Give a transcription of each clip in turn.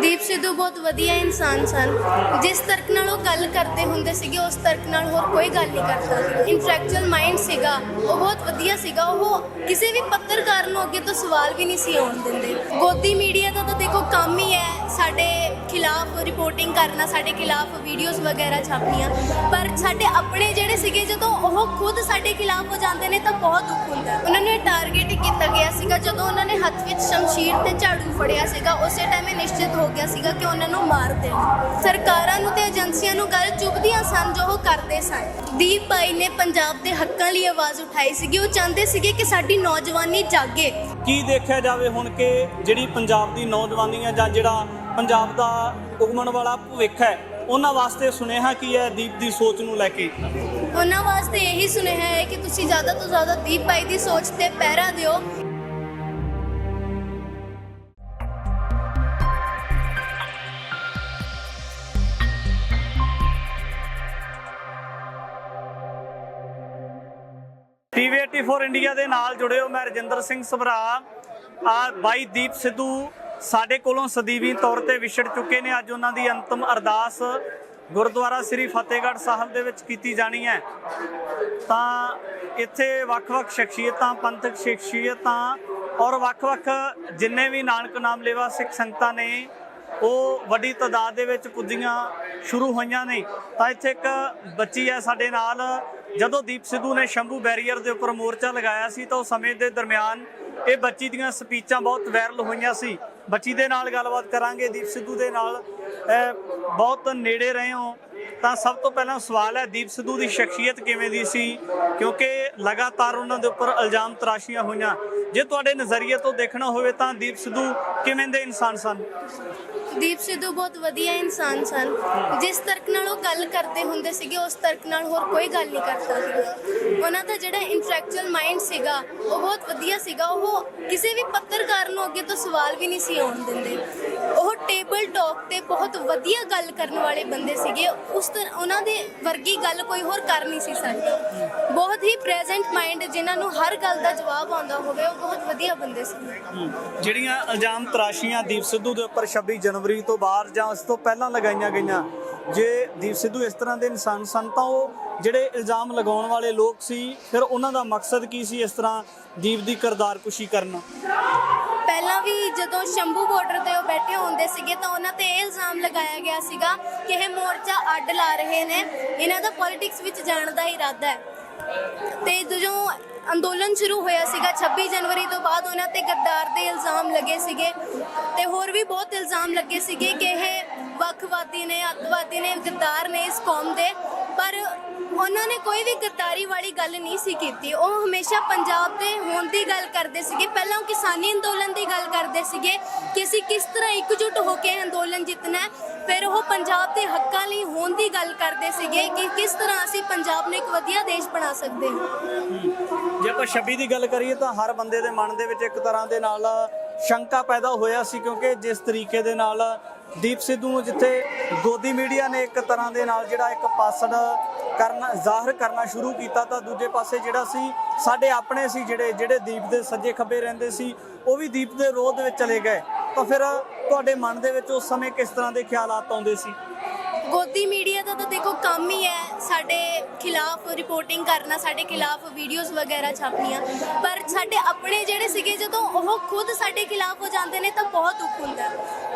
ਦੀਪ ਸਿੱਧੂ ਬਹੁਤ ਵਧੀਆ ਇਨਸਾਨ ਸਨ। ਜਿਸ ਤਰਕ ਨਾਲ ਉਹ ਗੱਲ ਕਰਦੇ ਹੁੰਦੇ ਸੀਗੇ ਉਸ ਤਰਕ ਨਾਲ ਹੋਰ ਕੋਈ ਗੱਲ ਨਹੀਂ ਕਰਦਾ ਸੀ। ਇੰਟੈਲੈਕਚੁਅਲ ਮਾਈਂਡ ਸੀਗਾ, ਉਹ ਬਹੁਤ ਵਧੀਆ ਸੀਗਾ। ਉਹ ਕਿਸੇ ਵੀ ਪੱਤਰਕਾਰ ਨੂੰ ਅੱਗੇ ਤੋਂ ਸਵਾਲ ਵੀ ਨਹੀਂ ਸੀ ਆਉਣ ਦਿੰਦੇ। ਗੋਦੀ ਮੀਡੀਆ ਦਾ ਤਾਂ ਦੇਖੋ ਕੰਮ ਹੀ ਹੈ ਸਾਡੇ ਖਿਲਾਫ ਰਿਪੋਰਟਿੰਗ ਕਰਨਾ, ਸਾਡੇ ਖਿਲਾਫ ਵੀਡੀਓਜ਼ ਵਗੈਰਾ ਛਾਪਣੀਆਂ, ਪਰ ਸਾਡੇ ਆਪਣੇ ਜਿਹੜੇ ਸੀਗੇ ਜਦੋਂ ਉਹ ਖੁਦ ਸਾਡੇ ਖਿਲਾਫ ਹੋ ਜਾਂਦੇ ਨੇ ਤਾਂ ਬਹੁਤ ਦੁੱਖ ਹੁੰਦਾ। ਉਹਨਾਂ ਨੂੰ ਟਾਰਗੇਟ ਕੀਤਾ ਗਿਆ ਸੀਗਾ ਜਦੋਂ ਉਹਨਾਂ ਨੇ ਹੱਥ ਵਿੱਚ ਸ਼ਮਸ਼ੀਰ ਤੇ ਝਾੜੂ ਫੜਿਆ ਸੀਗਾ, ਉਸੇ ਟਾਈਮ ਇਹ ਨਿਸ਼ਚਿਤ ਹੋ ਗਿਆ ਸੀਗਾ ਕਿ ਉਹਨਾਂ ਨੂੰ ਮਾਰ ਦੇਣਾ। ਸਰਕਾਰਾਂ ਨੂੰ ਤੇ ਏਜੰਸੀਆਂ ਨੂੰ ਗੱਲ ਚੁੱਭਦੀਆਂ ਸਨ ਜੋ ਉਹ ਕਰਦੇ ਸਨ। ਦੀਪ ਭਾਈ ਨੇ ਪੰਜਾਬ ਦੇ ਹੱਕਾਂ ਲਈ ਆਵਾਜ਼ ਉਠਾਈ ਸੀਗੀ। ਉਹ ਚਾਹੁੰਦੇ ਸੀਗੇ ਕਿ ਸਾਡੀ ਨੌਜਵਾਨੀ ਜਾਗੇ। ਕੀ ਦੇਖਿਆ ਜਾਵੇ ਹੁਣ ਕਿ ਜਿਹੜੀ ਪੰਜਾਬ ਦੀ ਨੌਜਵਾਨੀ ਹੈ ਜਾਂ ਜਿਹੜਾ ਪੰਜਾਬ ਦਾ ਉਗਮਣ ਵਾਲਾ ਭਵਿੱਖ ਹੈ, ਉਹਨਾਂ ਵਾਸਤੇ ਸੁਨੇਹਾ ਕੀ ਹੈ ਦੀਪ ਦੀ ਸੋਚ ਨੂੰ ਲੈ ਕੇ? ਉਹਨਾਂ ਵਾਸਤੇ ਇਹੀ ਸੁਨੇਹਾ ਹੈ ਕਿ ਤੁਸੀਂ ਜ਼ਿਆਦਾ ਤੋਂ ਜ਼ਿਆਦਾ ਦੀਪ ਭਾਈ ਦੀ ਸੋਚ ਤੇ ਪਹਿਰਾ ਦਿਓ। ਟੀਵੀ 84 ਇੰਡੀਆ ਦੇ ਨਾਲ ਜੁੜੇ ਹੋ। ਮੈਂ ਰਜਿੰਦਰ ਸਿੰਘ ਸਭਰਾ। ਬਾਈ ਦੀਪ ਸਿੱਧੂ ਸਾਡੇ ਕੋਲੋਂ ਸਦੀਵੀ ਤੌਰ ਤੇ ਵਿਛੜ ਚੁੱਕੇ ਨੇ। ਅੱਜ ਉਹਨਾਂ ਦੀ ਅੰਤਮ ਅਰਦਾਸ ਗੁਰਦੁਆਰਾ ਸ੍ਰੀ ਫਤਿਹਗੜ੍ਹ ਸਾਹਿਬ ਦੇ ਵਿੱਚ ਕੀਤੀ ਜਾਣੀ ਹੈ। ਤਾਂ ਇੱਥੇ ਵੱਖ-ਵੱਖ ਸ਼ਖਸੀਅਤਾਂ, ਪੰਥਕ ਸ਼ਖਸੀਅਤਾਂ ਔਰ ਵੱਖ-ਵੱਖ ਜਿੰਨੇ ਵੀ ਨਾਨਕ ਨਾਮ ਲੇਵਾ ਸਿੱਖ ਸੰਗਤਾਂ ਨੇ ਉਹ ਵੱਡੀ ਤਾਦਾਦ ਦੇ ਵਿੱਚ ਪੁੱਜੀਆਂ ਸ਼ੁਰੂ ਹੋਈਆਂ ਨੇ। ਤਾਂ ਇੱਥੇ ਇੱਕ ਬੱਚੀ ਹੈ ਸਾਡੇ ਨਾਲ। ਜਦੋਂ ਦੀਪ ਸਿੱਧੂ ਨੇ ਸ਼ੰਭੂ ਬੈਰੀਅਰ ਦੇ ਉੱਪਰ ਮੋਰਚਾ ਲਗਾਇਆ ਸੀ ਤਾਂ ਉਸ ਸਮੇਂ ਦੇ ਦਰਮਿਆਨ ਇਹ ਬੱਚੀ ਦੀਆਂ ਸਪੀਚਾਂ ਬਹੁਤ ਵਾਇਰਲ ਹੋਈਆਂ ਸੀ। ਬੱਚੀ ਦੇ ਨਾਲ ਗੱਲਬਾਤ ਕਰਾਂਗੇ। ਦੀਪ ਸਿੱਧੂ ਦੇ ਨਾਲ ਬਹੁਤ ਨੇੜੇ ਰਹੇ ਹੋ, ਤਾਂ ਸਭ ਤੋਂ ਪਹਿਲਾਂ ਸਵਾਲ ਹੈ ਦੀਪ ਸਿੱਧੂ ਦੀ ਸ਼ਖਸੀਅਤ ਕਿਵੇਂ ਦੀ ਸੀ? ਕਿਉਂਕਿ ਲਗਾਤਾਰ ਉਹਨਾਂ ਦੇ ਉੱਪਰ ਇਲਜ਼ਾਮ ਤਰਾਸ਼ੀਆਂ ਹੋਈਆਂ। ਜੇ ਤੁਹਾਡੇ ਨਜ਼ਰੀਏ ਤੋਂ ਦੇਖਣਾ ਹੋਵੇ ਤਾਂ ਦੀਪ ਸਿੱਧੂ ਕਿਵੇਂ ਦੇ ਇਨਸਾਨ ਸਨ? ਦੀਪ ਸਿੱਧੂ ਬਹੁਤ ਵਧੀਆ ਇਨਸਾਨ ਸਨ। ਜਿਸ ਤਰਕ ਨਾਲ ਉਹ ਗੱਲ ਕਰਦੇ ਹੁੰਦੇ ਸੀਗੇ ਉਸ ਤਰਕ ਨਾਲ ਹੋਰ ਕੋਈ ਗੱਲ ਨਹੀਂ ਕਰਦਾ ਸੀਗਾ। ਉਹਨਾਂ ਦਾ ਜਿਹੜਾ ਇੰਟੈਲੈਕਚੁਅਲ ਮਾਈਂਡ ਸੀਗਾ ਉਹ ਬਹੁਤ ਵਧੀਆ ਸੀਗਾ। ਉਹ ਕਿਸੇ ਵੀ ਪੱਤਰਕਾਰ ਨੂੰ ਅੱਗੇ ਤੋਂ ਸਵਾਲ ਵੀ ਨਹੀਂ ਸੀ ਆਉਣ ਦਿੰਦੇ। ਉਹ ਟੇਬਲ ਟਾਕ ਤੇ ਬਹੁਤ ਵਧੀਆ ਗੱਲ ਕਰਨ ਵਾਲੇ ਬੰਦੇ ਸੀਗੇ। ਉਹਨਾਂ ਦੇ ਵਰਗੀ ਗੱਲ ਕੋਈ ਹੋਰ ਕਰ ਨਹੀਂ ਸੀ ਸਕਦਾ। ਬਹੁਤ ਹੀ ਪ੍ਰੈਜ਼ੈਂਟ ਮਾਈਂਡ, ਜਿਨ੍ਹਾਂ ਨੂੰ ਹਰ ਗੱਲ ਦਾ ਜਵਾਬ ਆਉਂਦਾ ਹੋਵੇ, ਉਹ ਬਹੁਤ ਵਧੀਆ ਬੰਦੇ ਸੀ। ਜਿਹੜੀਆਂ ਇਲਜ਼ਾਮ ਤਰਾਸ਼ੀਆਂ ਦੀਪ ਸਿੱਧੂ ਦੇ ਉੱਪਰ 26 ਜਨਵਰੀ ਤੋਂ ਬਾਅਦ ਜਾਂ ਉਸ ਤੋਂ ਪਹਿਲਾਂ ਲਗਾਈਆਂ ਗਈਆਂ, ਜੇ ਦੀਪ ਸਿੱਧੂ ਇਸ ਤਰ੍ਹਾਂ ਦੇ ਇਨਸਾਨ ਸਨ ਤਾਂ ਉਹ ਜਿਹੜੇ ਇਲਜ਼ਾਮ ਲਗਾਉਣ ਵਾਲੇ ਲੋਕ ਸੀ, ਫਿਰ ਉਹਨਾਂ ਦਾ ਮਕਸਦ ਕੀ ਸੀ ਇਸ ਤਰ੍ਹਾਂ ਦੀਪ ਦੀ ਕਿਰਦਾਰਕੁਸ਼ੀ ਕਰਨਾ? ਪਹਿਲਾਂ ਵੀ ਜਦੋਂ ਸ਼ੰਭੂ ਬਾਰਡਰ ਤੇ ਉਹ ਬੈਠੇ ਹੁੰਦੇ ਸੀਗੇ ਤਾਂ ਉਹਨਾਂ ਤੇ ਇਹ ਇਲਜ਼ਾਮ ਲਗਾਇਆ ਗਿਆ ਸੀਗਾ ਕਿ ਇਹ ਮੋਰਚਾ ਅੱਡ ਲਾ ਰਹੇ ਨੇ, ਇਹਨਾਂ ਦਾ ਪੋਲਿਟਿਕਸ ਵਿੱਚ ਜਾਣ ਦਾ ਇਰਾਦਾ ਹੈ। ਤੇ ਜਦੋਂ ਅੰਦੋਲਨ ਸ਼ੁਰੂ ਹੋਇਆ ਸੀਗਾ 26 ਜਨਵਰੀ ਤੋਂ ਬਾਅਦ, ਉਹਨਾਂ ਤੇ ਗੱਦਾਰ ਦੇ ਇਲਜ਼ਾਮ ਲੱਗੇ ਸੀਗੇ ਤੇ ਹੋਰ ਵੀ ਬਹੁਤ ਇਲਜ਼ਾਮ ਲੱਗੇ ਸੀਗੇ ਕਿ ਇਹ ਵੱਖਵਾਦੀ ਨੇ, ਅੱਤਵਾਦੀ ਨੇ, ਗੱਦਾਰ ਨੇ ਇਸ ਕੌਮ ਦੇ। ਪਰ ਉਹਨਾਂ ਨੇ ਕੋਈ ਵੀ ਗੱਦਾਰੀ ਵਾਲੀ ਗੱਲ ਨਹੀਂ ਸੀ ਕੀਤੀ। ਉਹ ਹਮੇਸ਼ਾ ਪੰਜਾਬ ਦੇ ਹੋਣ ਦੀ ਗੱਲ ਕਰਦੇ ਸੀਗੇ। ਪਹਿਲਾਂ ਉਹ ਕਿਸਾਨੀ ਅੰਦੋਲਨ ਦੀ ਗੱਲ ਕਰਦੇ ਸੀਗੇ ਕਿ ਅਸੀਂ ਕਿਸ ਤਰ੍ਹਾਂ ਇਕਜੁੱਟ ਹੋ ਕੇ ਅੰਦੋਲਨ ਜਿੱਤਣਾ ਹੈ। ਫਿਰ ਉਹ ਪੰਜਾਬ ਦੇ ਹੱਕਾਂ ਲਈ ਹੋਣ ਦੀ ਗੱਲ ਕਰਦੇ ਸੀਗੇ ਕਿ ਕਿਸ ਤਰ੍ਹਾਂ ਅਸੀਂ ਪੰਜਾਬ ਨੂੰ ਇੱਕ ਵਧੀਆ ਦੇਸ਼ ਬਣਾ ਸਕਦੇ ਹਾਂ। ਜੇ ਆਪਾਂ 26 ਦੀ ਗੱਲ ਕਰੀਏ ਤਾਂ ਹਰ ਬੰਦੇ ਦੇ ਮਨ ਦੇ ਵਿੱਚ ਇੱਕ ਤਰ੍ਹਾਂ ਦੇ ਨਾਲ ਸ਼ੰਕਾ ਪੈਦਾ ਹੋਇਆ ਸੀ, ਕਿਉਂਕਿ ਜਿਸ ਤਰੀਕੇ ਦੇ ਨਾਲ ਦੀਪ ਸਿੱਧੂ ਨੂੰ ਜਿੱਥੇ ਗੋਦੀ ਮੀਡੀਆ ਨੇ ਇੱਕ ਤਰ੍ਹਾਂ ਦੇ ਨਾਲ ਜਿਹੜਾ ਇੱਕ ਪਾਸੜ ਕਰਨਾ ਜ਼ਾਹਰ ਕਰਨਾ ਸ਼ੁਰੂ ਕੀਤਾ, ਤਾਂ ਦੂਜੇ ਪਾਸੇ ਜਿਹੜਾ ਸੀ ਸਾਡੇ ਆਪਣੇ ਸੀ ਜਿਹੜੇ ਦੀਪ ਦੇ ਸੱਜੇ ਖੱਬੇ ਰਹਿੰਦੇ ਸੀ, ਉਹ ਵੀ ਦੀਪ ਦੇ ਵਿਰੋਧ ਵਿੱਚ ਚਲੇ ਗਏ। ਤਾਂ ਫਿਰ ਤੁਹਾਡੇ ਮਨ ਦੇ ਵਿੱਚ ਉਸ ਸਮੇਂ ਕਿਸ ਤਰ੍ਹਾਂ ਦੇ ਖਿਆਲਾਤ ਆਉਂਦੇ ਸੀ? ਗੋਦੀ ਮੀਡੀਆ ਦਾ ਤਾਂ ਦੇਖੋ ਕੰਮ ਹੀ ਹੈ ਸਾਡੇ ਖਿਲਾਫ ਰਿਪੋਰਟਿੰਗ ਕਰਨਾ, ਸਾਡੇ ਖਿਲਾਫ ਵੀਡੀਓਜ਼ ਵਗੈਰਾ ਛਾਪਣੀਆਂ, ਪਰ ਸਾਡੇ ਆਪਣੇ ਜਿਹੜੇ ਸੀਗੇ ਜਦੋਂ ਉਹ ਖੁਦ ਸਾਡੇ ਖਿਲਾਫ ਹੋ ਜਾਂਦੇ ਨੇ ਤਾਂ ਬਹੁਤ ਦੁੱਖ ਹੁੰਦਾ।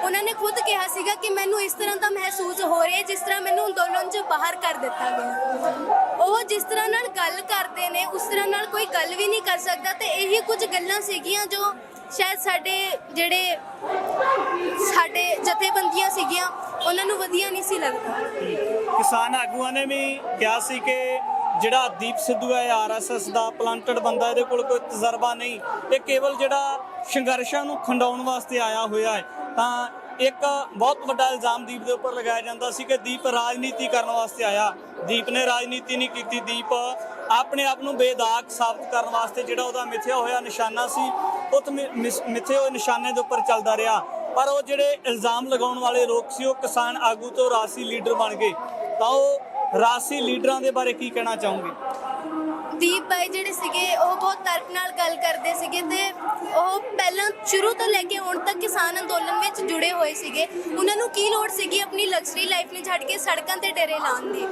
ਉਹਨਾਂ ਨੇ ਖੁਦ ਕਿਹਾ ਸੀਗਾ ਕਿ ਮੈਨੂੰ ਇਸ ਤਰ੍ਹਾਂ ਦਾ ਮਹਿਸੂਸ ਹੋ ਰਿਹਾ ਜਿਸ ਤਰ੍ਹਾਂ ਮੈਨੂੰ ਅੰਦੋਲਨ 'ਚ ਬਾਹਰ ਕਰ ਦਿੱਤਾ ਗਿਆ। ਉਹ ਜਿਸ ਤਰ੍ਹਾਂ ਨਾਲ ਗੱਲ ਕਰਦੇ ਨੇ ਉਸ ਤਰ੍ਹਾਂ ਨਾਲ ਕੋਈ ਗੱਲ ਵੀ ਨਹੀਂ ਕਰ ਸਕਦਾ। ਤੇ ਇਹੀ ਕੁਝ ਗੱਲਾਂ ਸੀਗੀਆਂ ਜੋ ਸ਼ਾਇਦ ਸਾਡੇ ਜਥੇਬੰਦੀਆਂ ਸੀਗੀਆਂ ਉਹਨਾਂ ਨੂੰ ਵਧੀਆ ਨਹੀਂ ਸੀ ਲੱਗਦਾ। ਕਿਸਾਨ ਆਗੂਆਂ ਨੇ ਵੀ ਕਿਹਾ ਸੀ ਕਿ ਜਿਹੜਾ ਦੀਪ ਸਿੱਧੂ ਹੈ ਆਰਐਸਐਸ ਦਾ ਪਲਾਂਟਡ ਬੰਦਾ, ਇਹਦੇ ਕੋਲ ਕੋਈ ਤਜਰਬਾ ਨਹੀਂ, ਇਹ ਕੇਵਲ ਜਿਹੜਾ ਸੰਘਰਸ਼ਾਂ ਨੂੰ ਖੰਡਾਉਣ ਵਾਸਤੇ ਆਇਆ ਹੋਇਆ ਹੈ। ਤਾਂ ਇੱਕ ਬਹੁਤ ਵੱਡਾ ਇਲਜ਼ਾਮ ਦੀਪ ਦੇ ਉੱਪਰ ਲਗਾਇਆ ਜਾਂਦਾ ਸੀ ਕਿ ਦੀਪ ਰਾਜਨੀਤੀ ਕਰਨ ਵਾਸਤੇ ਆਇਆ। ਦੀਪ ਨੇ ਰਾਜਨੀਤੀ ਨਹੀਂ ਕੀਤੀ। ਦੀਪ ਆਪਣੇ ਆਪ ਨੂੰ ਬੇਦਾਗ ਸਾਬਤ ਕਰਨ ਵਾਸਤੇ ਜਿਹੜਾ ਉਹਦਾ ਮਿਥਿਆ ਹੋਇਆ ਨਿਸ਼ਾਨਾ ਸੀ, ਉਹ ਮਿੱਥੇ ਹੋਏ ਨਿਸ਼ਾਨੇ ਦੇ ਉੱਪਰ ਚੱਲਦਾ ਰਿਹਾ। ਪਰ ਉਹ ਜਿਹੜੇ ਇਲਜ਼ਾਮ ਲਗਾਉਣ ਵਾਲੇ ਲੋਕ ਸੀ ਉਹ ਕਿਸਾਨ ਆਗੂ ਤੋਂ ਰਾਜਸੀ ਲੀਡਰ ਬਣ ਗਏ। ਤਾਂ ਉਹ ਰਾਜਸੀ ਲੀਡਰਾਂ ਦੇ ਬਾਰੇ ਕੀ ਕਹਿਣਾ ਚਾਹੋਗੇ? ਦੀਪ ਬਾਈ ਜਿਹੜੇ ਸੀਗੇ ਉਹ ਬਹੁਤ ਤਰਕ ਨਾਲ ਗੱਲ ਕਰਦੇ ਸੀਗੇ ਤੇ ਉਹ ਪਹਿਲਾਂ ਸ਼ੁਰੂ ਤੋਂ ਲੈ ਕੇ ਹੁਣ ਤੱਕ ਕਿਸਾਨ ਅੰਦੋਲਨ ਵਿੱਚ ਜੁੜੇ ਹੋਏ ਸੀਗੇ। ਉਹਨਾਂ ਨੂੰ ਕੀ ਲੋੜ ਸੀਗੀ ਆਪਣੀ ਲਗਜ਼ਰੀ ਲਾਈਫ ਨੂੰ ਛੱਡ ਕੇ ਸੜਕਾਂ ਤੇ ਡੇਰੇ ਲਾਉਣ ਦੀ।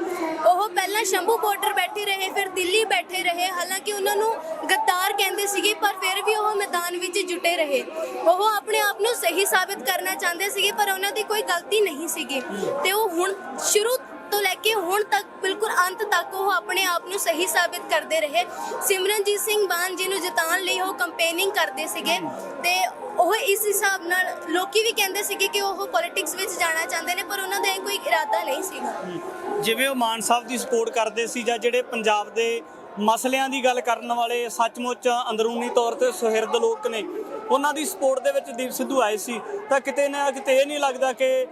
ਉਹ ਪਹਿਲਾਂ ਸ਼ੰਭੂ ਬਾਰਡਰ ਬੈਠੇ ਰਹੇ, ਫਿਰ ਦਿੱਲੀ ਬੈਠੇ ਰਹੇ। ਹਾਲਾਂਕਿ ਉਹਨਾਂ ਨੂੰ ਗੱਦਾਰ ਕਹਿੰਦੇ ਸੀਗੇ ਪਰ ਫਿਰ ਵੀ ਉਹ ਮੈਦਾਨ ਵਿੱਚ ਜੁਟੇ ਰਹੇ। ਉਹ ਆਪਣੇ ਆਪ ਨੂੰ ਸਹੀ ਸਾਬਿਤ ਕਰਨਾ ਚਾਹੁੰਦੇ ਸੀਗੇ ਪਰ ਉਹਨਾਂ ਦੀ ਕੋਈ ਗਲਤੀ ਨਹੀਂ ਸੀਗੀ ਤੇ ਉਹ ਹੁਣ ਸ਼ੁਰੂ ਤੋਂ ਲੈ ਕੇ ਹੁਣ ਤੱਕ ਬਿਲਕੁਲ ਅੰਤ ਤੱਕ ਉਹ ਆਪਣੇ ਆਪ ਨੂੰ ਸਹੀ ਸਾਬਿਤ ਕਰਦੇ ਰਹੇ। ਸਿਮਰਨਜੀਤ ਸਿੰਘ ਮਾਨ ਜੀ ਨੂੰ ਜਿਤਾਉਣ ਲਈ ਉਹ ਕੰਪੇਨਿੰਗ ਕਰਦੇ ਸੀਗੇ ਤੇ ਉਹ ਇਸ ਹਿਸਾਬ ਨਾਲ ਲੋਕੀ ਵੀ ਕਹਿੰਦੇ ਸੀਗੇ ਕਿ ਉਹ ਪੋਲਿਟਿਕਸ ਵਿੱਚ ਜਾਣਾ ਚਾਹੁੰਦੇ ਨੇ ਪਰ ਉਹਨਾਂ ਦਾ ਕੋਈ ਇਰਾਦਾ ਨਹੀਂ ਸੀਗਾ। ਜਿਵੇਂ ਉਹ ਮਾਨ ਸਾਹਿਬ ਦੀ ਸਪੋਰਟ ਕਰਦੇ ਸੀ ਜਾਂ ਜਿਹੜੇ ਪੰਜਾਬ ਦੇ ਮਸਲਿਆਂ ਦੀ ਗੱਲ ਕਰਨ ਵਾਲੇ ਸੱਚਮੁੱਚ ਅੰਦਰੂਨੀ ਤੌਰ ਤੇ ਸੁਹਿਰਦ ਲੋਕ ਨੇ, ਉਹਨਾਂ ਦੀ ਸਪੋਰਟ ਦੇ ਵਿੱਚ ਦੀਪ ਸਿੱਧੂ ਆਏ ਸੀ ਤਾਂ ਕਿਤੇ ਨਾ ਕਿਤੇ ਇਹ ਨਹੀਂ ਲੱਗਦਾ ਕਿ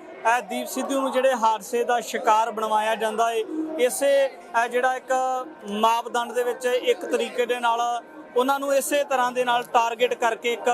ਦੀਪ ਸਿੱਧੂ ਨੂੰ ਜਿਹੜੇ ਹਾਦਸੇ ਦਾ ਸ਼ਿਕਾਰ ਬਣਵਾਇਆ ਜਾਂਦਾ ਹੈ ਇਸੇ ਜਿਹੜਾ ਇੱਕ ਮਾਪਦੰਡ ਦੇ ਵਿੱਚ ਇੱਕ ਤਰੀਕੇ ਦੇ ਨਾਲ ਉਹਨਾਂ ਨੂੰ ਇਸੇ ਤਰ੍ਹਾਂ ਦੇ ਨਾਲ ਟਾਰਗੇਟ ਕਰਕੇ ਇੱਕ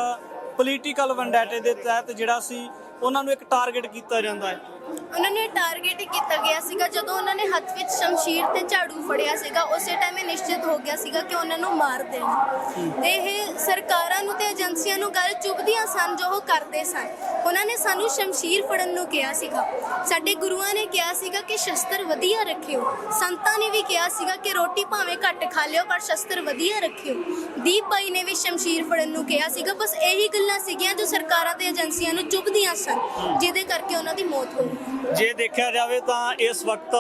ਪੋਲੀਟੀਕਲ ਵੈਂਡੇਟੇ ਦੇ ਤਹਿਤ ਜਿਹੜਾ ਸੀ ਉਹਨਾਂ ਨੂੰ ਇੱਕ ਟਾਰਗੇਟ ਕੀਤਾ ਜਾਂਦਾ ਹੈ। ਉਹਨਾਂ ਨੂੰ ਟਾਰਗੇਟ ਕੀਤਾ ਗਿਆ ਸੀਗਾ ਜਦੋਂ ਉਹਨਾਂ ਨੇ ਹੱਥ ਵਿੱਚ ਸ਼ਮਸ਼ੀਰ ਤੇ ਝਾੜੂ ਫੜਿਆ ਸੀਗਾ। ਉਸੇ ਟਾਈਮ ਇਹ ਨਿਸ਼ਚਿਤ ਹੋ ਗਿਆ ਸੀਗਾ ਕਿ ਉਹਨਾਂ ਨੂੰ ਮਾਰ ਦੇਣਾ ਤੇ ਇਹ ਸਰਕਾਰਾਂ ਨੂੰ ਤੇ ਏਜੰਸੀਆਂ ਨੂੰ ਗੱਲ ਚੁੱਭਦੀਆਂ ਸਨ ਜੋ ਉਹ ਕਰਦੇ ਸਨ। ਉਹਨਾਂ ਨੇ ਸਾਨੂੰ ਸ਼ਮਸ਼ੀਰ ਫੜਨ ਨੂੰ ਕਿਹਾ ਸੀਗਾ, ਸਾਡੇ ਗੁਰੂਆਂ ਨੇ ਕਿਹਾ ਸੀਗਾ ਕਿ ਸ਼ਸਤਰ ਵਧੀਆ ਰੱਖਿਓ, ਸੰਤਾਂ ਨੇ ਵੀ ਕਿਹਾ ਸੀਗਾ ਕਿ ਰੋਟੀ ਭਾਵੇਂ ਘੱਟ ਖਾ ਲਿਓ ਪਰ ਸ਼ਸਤਰ ਵਧੀਆ ਰੱਖਿਓ। ਦੀਪ ਬਾਈ ਨੇ ਵੀ ਸ਼ਮਸ਼ੀਰ ਫੜਨ ਨੂੰ ਕਿਹਾ ਸੀਗਾ। ਬਸ ਇਹੀ ਗੱਲਾਂ ਸੀਗੀਆਂ ਜੋ ਸਰਕਾਰਾਂ ਤੇ ਏਜੰਸੀਆਂ ਨੂੰ ਚੁੱਭਦੀਆਂ ਸਨ ਜਿਹਦੇ ਕਰਕੇ ਉਹਨਾਂ ਦੀ ਮੌਤ ਹੋਈ। ਜੇ ਦੇਖਿਆ ਜਾਵੇ ਤਾਂ ਇਸ ਵਕਤ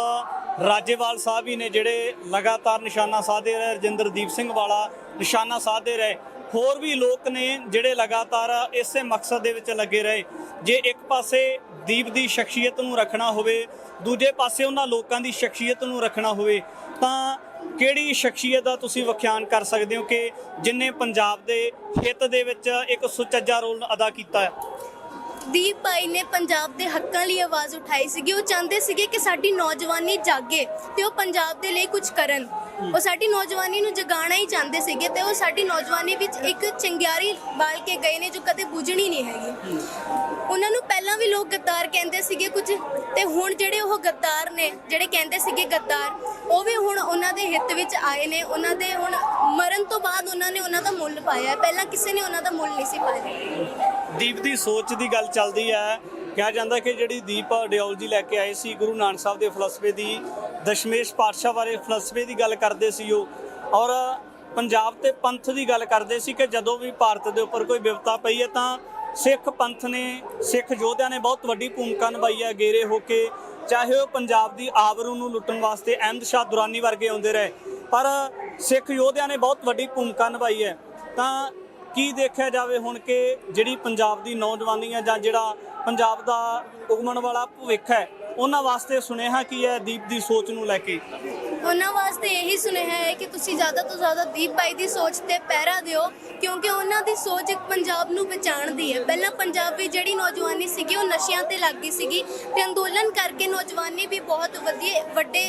ਰਾਜੇਵਾਲ ਸਾਹਿਬ ਹੀ ਨੇ ਜਿਹੜੇ ਲਗਾਤਾਰ ਨਿਸ਼ਾਨਾ ਸਾਧਦੇ ਰਹੇ, ਰਜਿੰਦਰਦੀਪ ਸਿੰਘ ਵਾਲਾ ਨਿਸ਼ਾਨਾ ਸਾਧਦੇ ਰਹੇ, ਹੋਰ ਵੀ ਲੋਕ ਨੇ ਜਿਹੜੇ ਲਗਾਤਾਰ ਇਸੇ ਮਕਸਦ ਦੇ ਵਿੱਚ ਲੱਗੇ ਰਹੇ। ਜੇ ਇੱਕ ਪਾਸੇ ਦੀਪ ਦੀ ਸ਼ਖਸੀਅਤ ਨੂੰ ਰੱਖਣਾ ਹੋਵੇ, ਦੂਜੇ ਪਾਸੇ ਉਹਨਾਂ ਲੋਕਾਂ ਦੀ ਸ਼ਖਸੀਅਤ ਨੂੰ ਰੱਖਣਾ ਹੋਵੇ ਤਾਂ ਕਿਹੜੀ ਸ਼ਖਸੀਅਤ ਦਾ ਤੁਸੀਂ ਵਿਖਿਆਨ ਕਰ ਸਕਦੇ ਹੋ ਕਿ ਜਿਨੇ ਪੰਜਾਬ ਦੇ ਹਿੱਤ ਦੇ ਵਿੱਚ ਇੱਕ ਸੁਚੱਜਾ ਰੋਲ ਅਦਾ ਕੀਤਾ ਹੈ? ਦੀਪ ਬਾਈ ਨੇ ਪੰਜਾਬ ਦੇ ਹੱਕਾਂ ਲਈ ਆਵਾਜ਼ ਉਠਾਈ ਸੀਗੀ। ਉਹ ਚਾਹੁੰਦੇ ਸੀਗੇ ਕਿ ਸਾਡੀ ਨੌਜਵਾਨੀ ਜਾਗੇ ਤੇ ਉਹ ਪੰਜਾਬ ਦੇ ਲਈ ਕੁਝ ਕਰਨ। ਉਹ ਸਾਡੀ ਨੌਜਵਾਨੀ ਨੂੰ ਜਗਾਉਣਾ ਹੀ ਚਾਹੁੰਦੇ ਸੀਗੇ ਤੇ ਉਹ ਸਾਡੀ ਨੌਜਵਾਨੀ ਵਿੱਚ ਇੱਕ ਚਿੰਗਾਰੀ ਬਾਲ ਕੇ ਗਏ ਨੇ ਜੋ ਕਦੇ ਬੁਝਣੀ ਨਹੀਂ ਹੈਗੀ। ਉਹਨਾਂ ਨੂੰ ਪਹਿਲਾਂ ਵੀ ਲੋਕ ਗੱਦਾਰ ਕਹਿੰਦੇ ਸੀਗੇ ਕੁਝ ਤੇ ਹੁਣ ਜਿਹੜੇ ਉਹ ਗੱਦਾਰ ਨੇ, ਜਿਹੜੇ ਕਹਿੰਦੇ ਸੀਗੇ ਗੱਦਾਰ, ਉਹ ਵੀ ਹੁਣ ਉਹਨਾਂ ਦੇ ਹਿੱਤ ਵਿੱਚ ਆਏ ਨੇ। ਉਹਨਾਂ ਦੇ ਹੁਣ ਮਰਨ ਤੋਂ ਬਾਅਦ ਉਹਨਾਂ ਨੇ ਉਹਨਾਂ ਦਾ ਮੁੱਲ ਪਾਇਆ, ਪਹਿਲਾਂ ਕਿਸੇ ਨੇ ਉਹਨਾਂ ਦਾ ਮੁੱਲ ਨਹੀਂ ਸੀ ਪਾਇਆ। ਦੀਪ ਦੀ ਸੋਚ ਦੀ ਗੱਲ ਚੱਲਦੀ ਹੈ, ਕਿਹਾ ਜਾਂਦਾ ਕਿ ਜਿਹੜੀ ਦੀਪ ਆਈਡੀਓਲੋਜੀ ਲੈ ਕੇ ਆਏ ਸੀ ਗੁਰੂ ਨਾਨਕ ਸਾਹਿਬ ਦੇ ਫਲਸਫੇ ਦੀ, ਦਸ਼ਮੇਸ਼ ਪਾਤਸ਼ਾਹ ਬਾਰੇ ਫਲਸਫੇ ਦੀ ਗੱਲ ਕਰਦੇ ਸੀ ਉਹ, ਔਰ ਪੰਜਾਬ ਤੇ ਪੰਥ ਦੀ ਗੱਲ ਕਰਦੇ ਸੀ ਕਿ ਜਦੋਂ ਵੀ ਭਾਰਤ ਦੇ ਉੱਪਰ ਕੋਈ ਵਿਪਤਾ ਪਈ ਹੈ ਤਾਂ ਸਿੱਖ ਪੰਥ ਨੇ, ਸਿੱਖ ਯੋਧਿਆਂ ਨੇ ਬਹੁਤ ਵੱਡੀ ਭੂਮਿਕਾ ਨਿਭਾਈ ਹੈ ਗੇਰੇ ਹੋ ਕੇ, ਚਾਹੇ ਉਹ ਪੰਜਾਬ ਦੀ ਆਬਰੂ ਨੂੰ ਲੁੱਟਣ ਵਾਸਤੇ ਅਹਿਮਦ ਸ਼ਾਹ ਦੁਰਾਨੀ ਵਰਗੇ ਆਉਂਦੇ ਰਹੇ, ਪਰ ਸਿੱਖ ਯੋਧਿਆਂ ਨੇ ਬਹੁਤ ਵੱਡੀ ਭੂਮਿਕਾ ਨਿਭਾਈ ਹੈ। ਤਾਂ ਕੀ ਦੇਖਿਆ ਜਾਵੇ ਹੁਣ ਕਿ ਜਿਹੜੀ ਪੰਜਾਬ ਦੀ ਨੌਜਵਾਨੀ ਹੈ ਜਾਂ ਜਿਹੜਾ ਪੰਜਾਬ ਦਾ ਉਗਮਣ ਵਾਲਾ ਭਵਿੱਖ ਹੈ, ਉਹਨਾਂ ਵਾਸਤੇ ਸੁਨੇਹਾ ਕੀ ਹੈ ਦੀਪ ਦੀ ਸੋਚ ਨੂੰ ਲੈ ਕੇ? ਉਹਨਾਂ ਵਾਸਤੇ ਇਹੀ ਸੁਨੇਹਾ ਹੈ ਕਿ ਤੁਸੀਂ ਜ਼ਿਆਦਾ ਤੋਂ ਜ਼ਿਆਦਾ ਦੀਪ ਬਾਈ ਦੀ ਸੋਚ ਤੇ ਪਹਿਰਾ ਦਿਓ ਕਿਉਂਕਿ ਉਹਨਾਂ ਦੀ ਸੋਚ ਇੱਕ ਪੰਜਾਬ ਨੂੰ ਬਚਾਉਣ ਦੀ ਹੈ। ਪਹਿਲਾਂ ਪੰਜਾਬ ਦੀ ਜਿਹੜੀ ਨੌਜਵਾਨੀ ਸੀਗੀ ਉਹ ਨਸ਼ਿਆਂ ਤੇ ਲੱਗ ਗਈ ਸੀਗੀ ਤੇ ਅੰਦੋਲਨ ਕਰਕੇ ਨੌਜਵਾਨੀ ਵੀ ਬਹੁਤ ਵੱਡੇ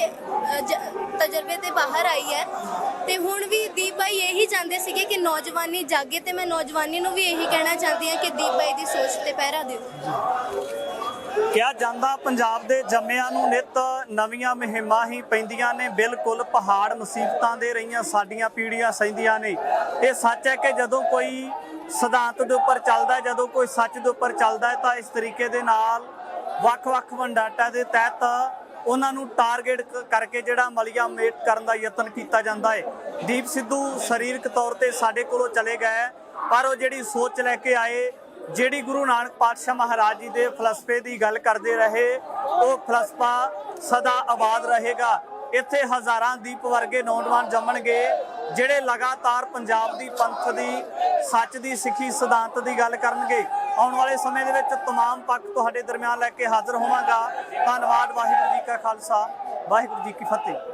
ਤਜਰਬੇ ਤੇ ਬਾਹਰ ਆਈ ਹੈ ਤੇ ਹੁਣ ਵੀ ਦੀਪ ਬਾਈ ਇਹੀ ਚਾਹੁੰਦੇ ਸੀਗੇ ਕਿ ਨੌਜਵਾਨੀ ਜਾਗੇ ਤੇ ਮੈਂ ਨੌਜਵਾਨੀ ਨੂੰ ਵੀ ਇਹੀ ਕਹਿਣਾ ਚਾਹੁੰਦੀ ਹਾਂ ਕਿ ਦੀਪ ਬਾਈ ਦੀ ਸੋਚ ਤੇ ਪਹਿਰਾ ਦਿਓ। ਕਿਹਾ ਜਾਂਦਾ ਪੰਜਾਬ ਦੇ ਜੰਮਿਆਂ ਨੂੰ ਨਿੱਤ ਨਵੀਆਂ ਮੁਹਿੰਮਾਂ ਹੀ ਪੈਂਦੀਆਂ ਨੇ, ਬਿਲਕੁਲ ਪਹਾੜ ਮੁਸੀਬਤਾਂ ਦੇ ਰਹੀਆਂ ਸਾਡੀਆਂ ਪੀੜ੍ਹੀਆਂ ਸਹਿੰਦੀਆਂ ਨੇ। ਇਹ ਸੱਚ ਹੈ ਕਿ ਜਦੋਂ ਕੋਈ ਸਿਧਾਂਤ ਦੇ ਉੱਪਰ ਚੱਲਦਾ ਹੈ, ਜਦੋਂ ਕੋਈ ਸੱਚ ਦੇ ਉੱਪਰ ਚੱਲਦਾ ਹੈ ਤਾਂ ਇਸ ਤਰੀਕੇ ਦੇ ਨਾਲ ਵੱਖ-ਵੱਖ ਵੰਡਾਟਾਂ ਦੇ ਤਹਿਤ ਉਹਨਾਂ ਨੂੰ ਟਾਰਗੇਟ ਕਰਕੇ ਜਿਹੜਾ ਮਲੀਆ ਮੇਟ ਕਰਨ ਦਾ ਯਤਨ ਕੀਤਾ ਜਾਂਦਾ ਹੈ। ਦੀਪ ਸਿੱਧੂ ਸਰੀਰਕ ਤੌਰ ਤੇ ਸਾਡੇ ਕੋਲੋਂ ਚਲੇ ਗਏ ਪਰ ਉਹ ਜਿਹੜੀ ਸੋਚ ਲੈ ਕੇ ਆਏ, ਜਿਹੜੀ ਗੁਰੂ ਨਾਨਕ ਪਾਤਸ਼ਾਹ ਮਹਾਰਾਜ ਜੀ ਦੇ ਫਲਸਫੇ ਦੀ ਗੱਲ ਕਰਦੇ ਰਹੇ, ਉਹ ਫਲਸਫਾ ਸਦਾ ਆਬਾਦ ਰਹੇਗਾ। ਇੱਥੇ ਹਜ਼ਾਰਾਂ ਦੀਪ ਵਰਗੇ ਨੌਜਵਾਨ ਜੰਮਣਗੇ ਜਿਹੜੇ ਲਗਾਤਾਰ ਪੰਜਾਬ ਦੀ ਪੰਥ ਦੀ, ਸੱਚ ਦੀ, ਸਿੱਖੀ ਸਿਧਾਂਤ ਦੀ ਗੱਲ ਕਰਨਗੇ। ਆਉਣ ਵਾਲੇ ਸਮੇਂ ਦੇ ਵਿੱਚ तमाम ਪੱਖ ਤੁਹਾਡੇ ਦਰਮਿਆਨ ਲੈ ਕੇ ਹਾਜ਼ਰ ਹੋਵਾਂਗਾ। ਧੰਨਵਾਦ। ਵਾਹਿਗੁਰੂ ਜੀ ਕਾ ਖਾਲਸਾ, ਵਾਹਿਗੁਰੂ ਜੀ ਕੀ ਫਤਿਹ।